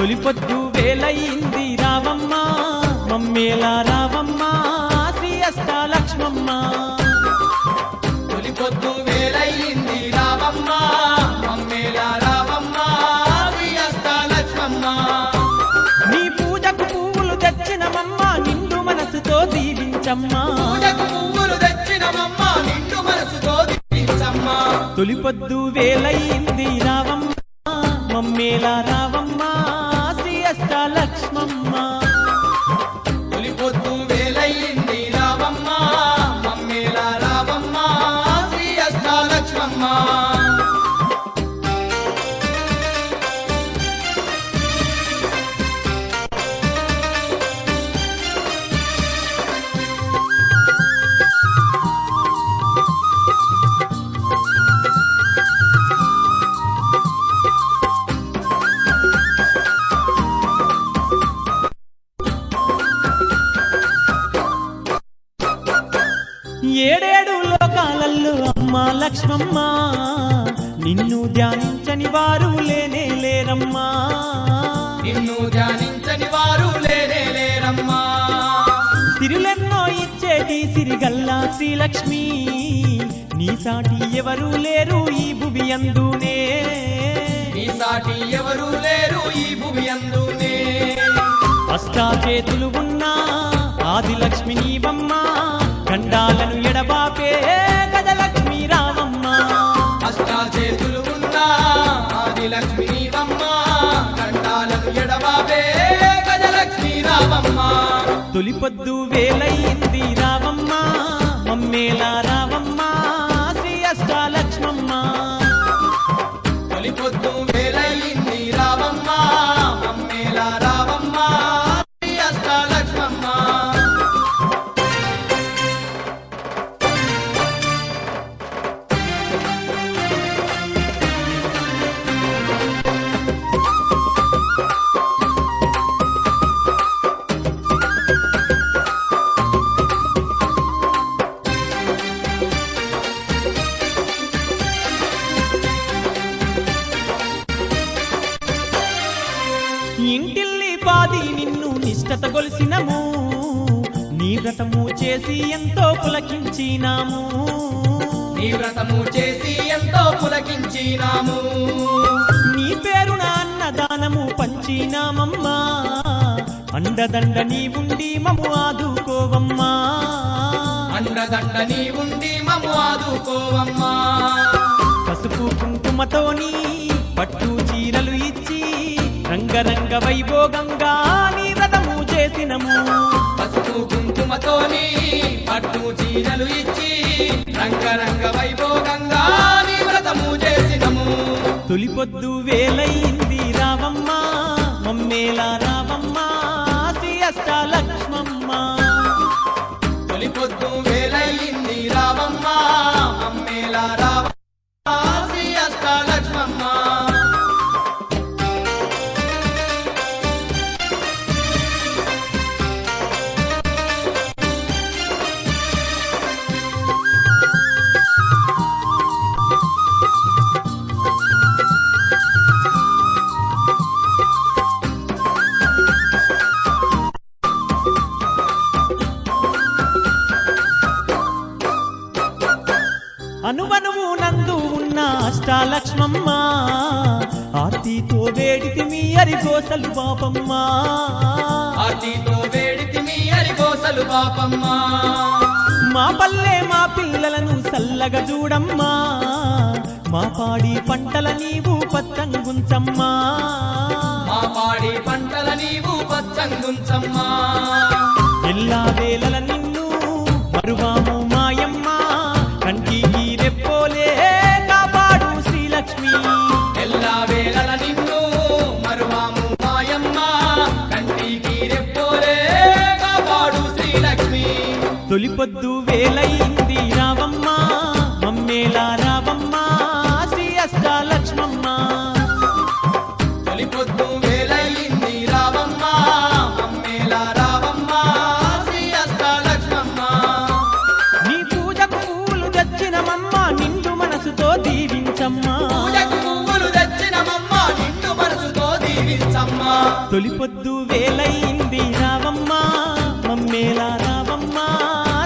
తొలిపొద్దు వేలయింది రావమ్మ మమ్మేలా రావమ్మ శ్రీ అష్టాలక్ష్మమ్మ తొలిపొద్దు వేలయింది రావమ్మ మమ్మేలా రావమ్మ శ్రీ అష్టాలక్ష్మమ్మ నీ పూజకు పువ్వులు తెచ్చినమమ్మ నిండు మనసుతో దీవించమ్మా పూజకు పువ్వులు తెచ్చినమమ్మ నిండు మనసుతో దీవించమ్మా తొలిపొద్దు వేలయింది రావమ్మ మమ్మేలా రావమ్మ శ్రీ అష్టాలక్ష్మమ్మ తొలిపొద్దు వేలయింది రావమ్మ మమ్మేలా రావమ్మ శ్రీ అష్టాలక్ష్మమ్మ ఏడేడు లోకాలల్లో అమ్మా లక్ష్మమ్మ నిన్ను ధ్యానించని వారు లేనే లేరమ్మా నిన్ను ధ్యానించని వారు లేనే లేరమ్మా సిరులెన్నో ఇచ్చేటి సిరిగల్లా శ్రీలక్ష్మి నీ సాటి ఎవరు లేరు ఈ భువి అందునే నీ సాటి ఎవరు లేరు ఈ భూమి అందునే అష్టాచేతులు ఉన్నా ఆదిలక్ష్మి నీవమ్మ ఖండాలను ఎడబాపే గజలక్ష్మి రావమ్మ అష్టాచేతులు ఉన్నా ఆదిలక్ష్మి నీవమ్మ ఖండాలను ఎడబాబే గజలక్ష్మి రావమ్మ తొలిపొద్దు వేలయింది రావమ్మ మమ్మేలా రావమ్మ శ్రీ అష్టాలక్ష్మమ్మ తొలిపొద్దు వేలయింది రావమ్మ మమ్మేలా రావమ్మ శ్రీ అష్టాలక్ష్మమ్మ ఇంటిల్లి పాది నిన్ను నిష్టత గొలిసినము నీ వ్రతము చేసి ఎంతో పులకించినాము నీ వ్రతము చేసి ఎంతో పులకించినాము నీ పేరున అన్నదానము పంచినామమ్మా అండదండ నీ ఉండి మము ఆదుకోవమ్మా అండదండ నీ ఉండి మము ఆదుకోవమ్మా పసుపు కుంకుమతోని పట్టు చీరలు ఇచ్చి రంగరంగ వైభోగంగా నీ వ్రతము చేసినము పసుపు కుంకుమతోని పట్టు చీరలు ఇచ్చి రంగరంగ వైభోగంగా నీ వ్రతము చేసినము తొలిపొద్దు వేలయింది రావమ్మ మమ్మేలా రావమ్మ శ్రీ అష్టాలక్ష్మమ్మ తొలిపొద్దు వేలయింది రావమ్మ మమ్మేలా రావమ్మ శ్రీ అష్టాలక్ష్మమ్మ అనువనువు నందు ఉన్న అష్టాలక్ష్మమ్మ ఆర్తితో వేడితి మీ అరిగోసలు పాపమ్మ ఆర్తితో వేడితి మీ అరిగోసలు పాపమ్మ మా పల్లె మా పిల్లలను సల్లగా చూడమ్మా మా పాడి పంటల నీవు పచ్చంగుంచమ్మా మా పాడి పంటల నీవు పచ్చంగుంచమ్మా ఎల్లా వేళల నిన్ను మరువాము మాయమ్మ కంటికి రెప్పోలే కాపాడు శ్రీలక్ష్మి ఎల్లా వేళల నిన్ను మరువాము మాయమ్మ కంటికి రెప్పోలే కాపాడు శ్రీలక్ష్మి తొలిపొద్దు వేలయింది రావమ్మ మమ్మేలా రావమ్మ శ్రీ అష్టాలక్ష్మమ్మ తొలిపొద్దు వేలయింది రావమ్మ మమ్మేలా రావమ్మ శ్రీ అష్టాలక్ష్మమ్మ నీ పూజకు పూలు తెచ్చినమమ్మ నిండు మనసుతో దీవించమ్మా పూజకు పువ్వులు తెచ్చినమమ్మ నిండు మనసుతో దీవించమ్మా తొలిపొద్దు వేలైంది రావమ్మ మమ్మేలా రావమ్మ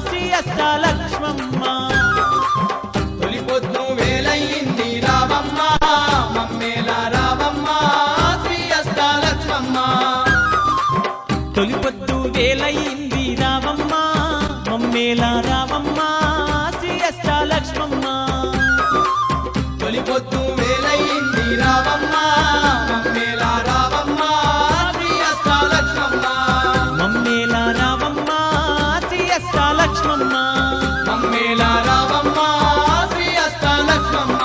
శ్రీ అష్టాలక్ష్మమ్మ తొలిపొద్దు వేలైంది రావమ్మ మమ్మేలా రావమ్మ శ్రీ అష్టాలక్ష్మమ్మ తొలిపొద్దు వేలైంది రావమ్మ మమ్మేలా రావమ్మ శ్రీ అష్టాలక్ష్మమ్మ తొలిపొద్దు వేలైంది రావమ్మ మమ్మేలా రావమ్మ శ్రీ అష్టాలక్ష్మమ్మ మమ్మేలా రావమ్మ శ్రీ అష్టాలక్ష్మమ్మ మమ్మేలా రావమ్మ శ్రీ అష్టాలక్ష్మమ్మ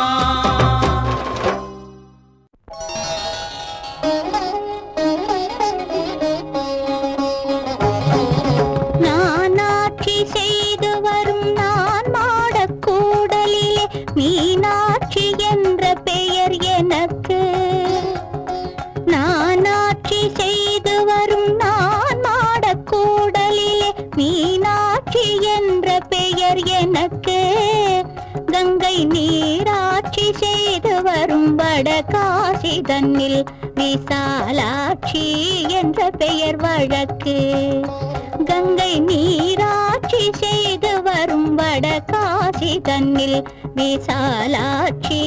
நானாட்சி செய்து வரும் நான் மாடக்கூடலிலே மீனாட்சி என்ற பெயர் எனக்கு நானாட்சி செய்து வரும் நான் மாடக்கூடலிலே மீனாட்சி என்ற பெயர் எனக்கு கங்கை நீராட்சி செய்து வரும் வடகாசி தன்னில் விசாலாட்சி என்ற பெயர் வழக்கு கங்கை நீராட்சி செய்து வரும் வடகாசி தன்னில் விசாலாட்சி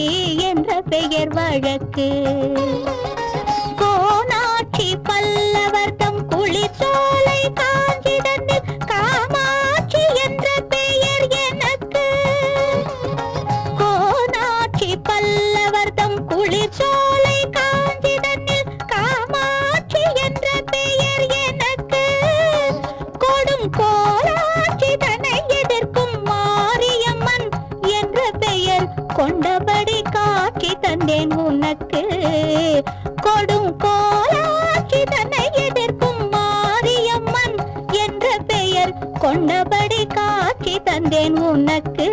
என்ற பெயர் வழக்கு கோனாட்சி பல்லவர் தம் குளிர்சோலை காஞ்சி தன்னில் காமாட்சி என்ற பெயர் எனக்கு கோனாட்சி பல்லவர் தம் குளிர்சோலை காஞ்சி தன்னில் காமாட்சி என்ற பெயர் எனக்கு கொடும் கோலாட்சி தன்னை எதிர்க்கும் மாரியம்மன் என்ற பெயர் கொண்டபடி காட்சி தந்தேன் உனக்கு கொடும் கோலாட்சி தன்னை எதிர்க்கும் மாரியம்மன் என்ற பெயர் கொண்டபடி காட்சி தந்தேன் உனக்கு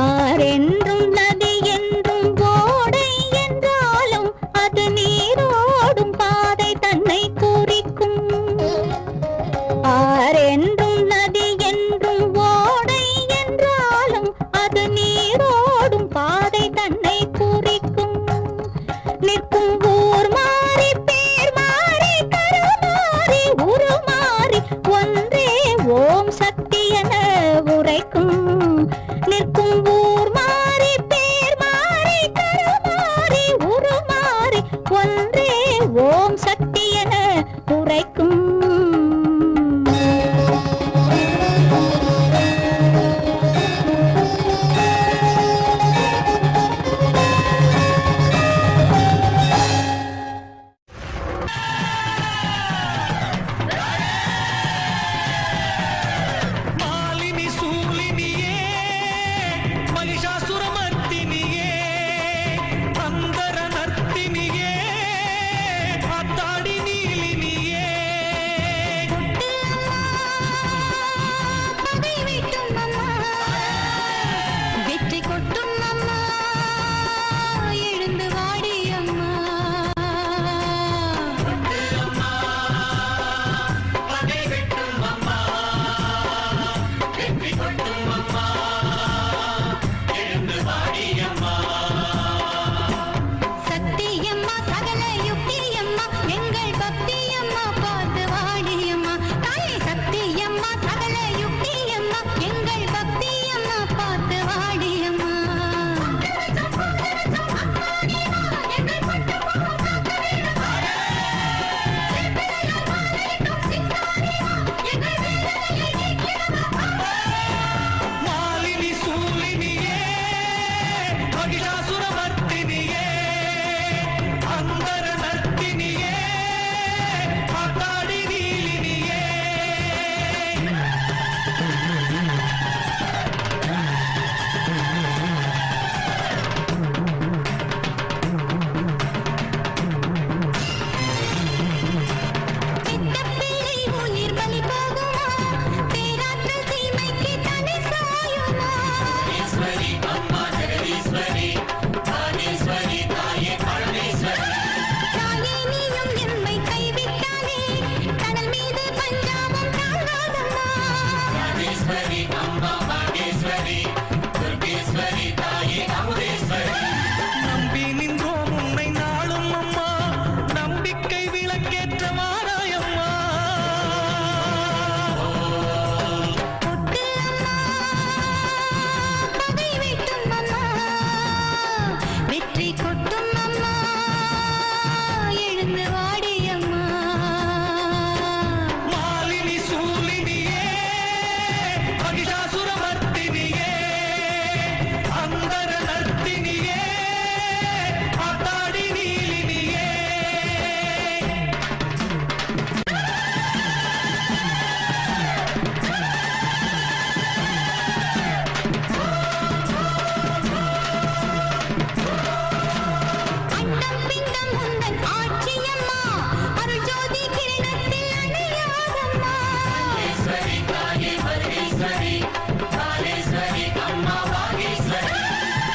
ஆரென்றும் நதி என்றும் ஓடை என்றாலும் அது நீரோடும் பாதை தன்னை குறிக்கும் ஆரென்றும் நதி என்றும் ஓடை என்றாலும் அது நீரோடும் பாதை தன்னை குறிக்கும் நிற்கும் ஊர் மாறி பேர் மாறி கருமாறி உருமாறி ஒன்றே ஓம் சக்தி என உரைக்கும் நிற்கும் ஊர் மாறி பேர் மாறி கருமாறி உருமாறி ஒன்றே ஓம் சக்தி என உரைக்கும் மாலினி சூலினியே மகிஷாசுரமர்த்தினியே அந்தர நர்த்தினியே அத்தாடி நீலினியே பகை வெட்டும் அம்மா வெற்றி கொட்டும் அம்மா எழுந்து வாடி அம்மா சக்தியம்மா சகல யுக்தியம்மா எங்கள் பக்தியம்மா பார்த்து வாடியம்மா தாயே சக்தியம்மா சகல யுக்தியம்மா எங்கள் பக்தியம்மா பார்த்து வாடியம்மா மாலினி சூலினியே மகிஷாசுரமர்த்தினியே அந்தர நர்த்தினியே அத்தாடி நீலினியே பிள்ளை உயிர் பலி போகுமா பேராற்றல் தீமைக்கு தனி சாயுமா தாயே நீயும் எம்மை கைவிட்டாலே கடல் மீது பஞ்சாபம் தாங்காதம்மா அம்மா பாகேஸ்வரி துர்கேஸ்வரி தாயே அமுதே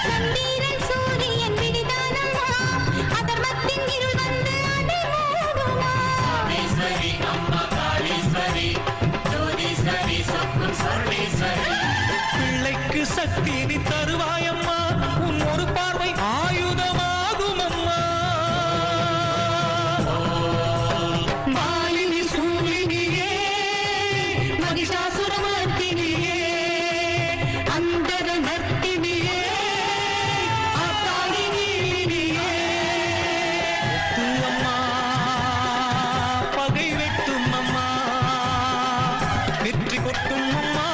சந்திரன் சூரியன் விழிதானம்மா அதர்மத்தின் இருள் வந்து அடிமூடுமா பிள்ளைக்கு சக்தி நீ தருவாயம்மா உன் ஒரு பார்வை ஆயுதமாகும் அம்மா மாலினி சூலினியே மகிஷாசுரமர்த்தினியே அந்தர நர்த்தினியே ஆத்தாடி நீலினியே அம்மா பகை வெட்டும் அம்மா வெற்றி கொட்டும் அம்மா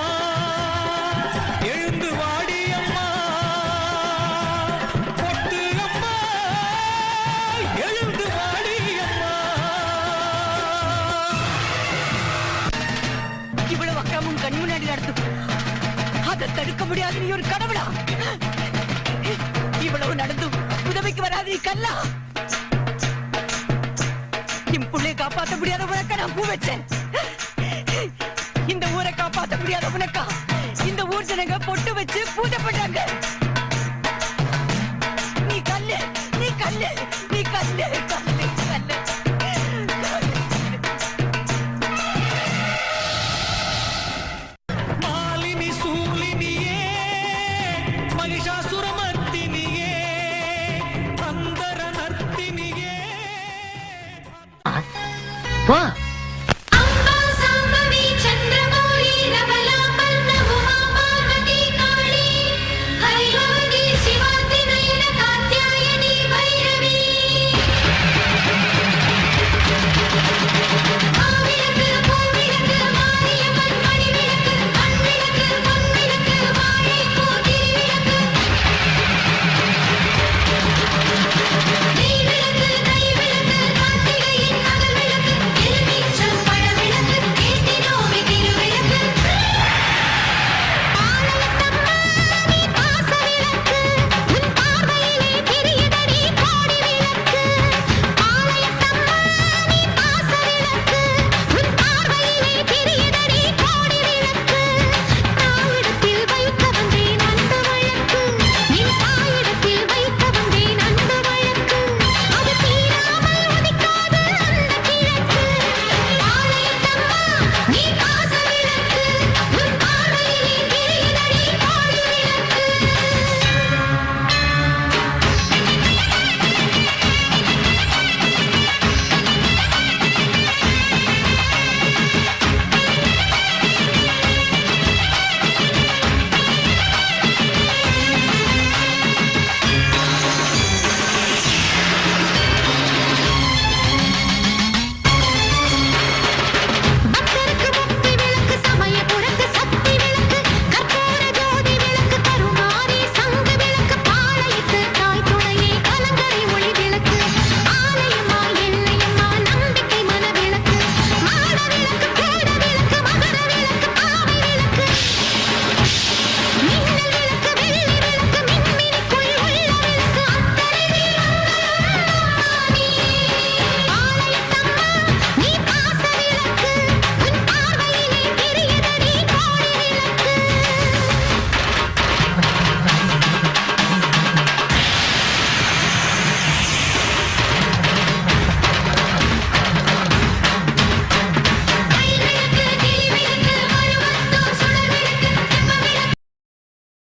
எழுந்து வாடி அம்மா கொட்டு அம்மா எழுந்து வாடி அம்மா இவ்வளவு அக்கிரமும் கண் முன்னாடி நடத்தும் அதை தடுக்க முடியாது நீ ஒரு கடவுளா இவ்வளவு நடந்தும் உதவிக்கு வராது நீ கல்லா என் பிள்ளையை காப்பாற்ற முடியாத உனக்கா நான் பூ வச்சேன் இந்த ஊரை காப்பாற்ற முடியாத உனக்கா இந்த ஊர் ஜனங்க பொட்டு வச்சு பூஜை பண்றாங்க நீ கல்லு நீ கல்லு நீ கல்லு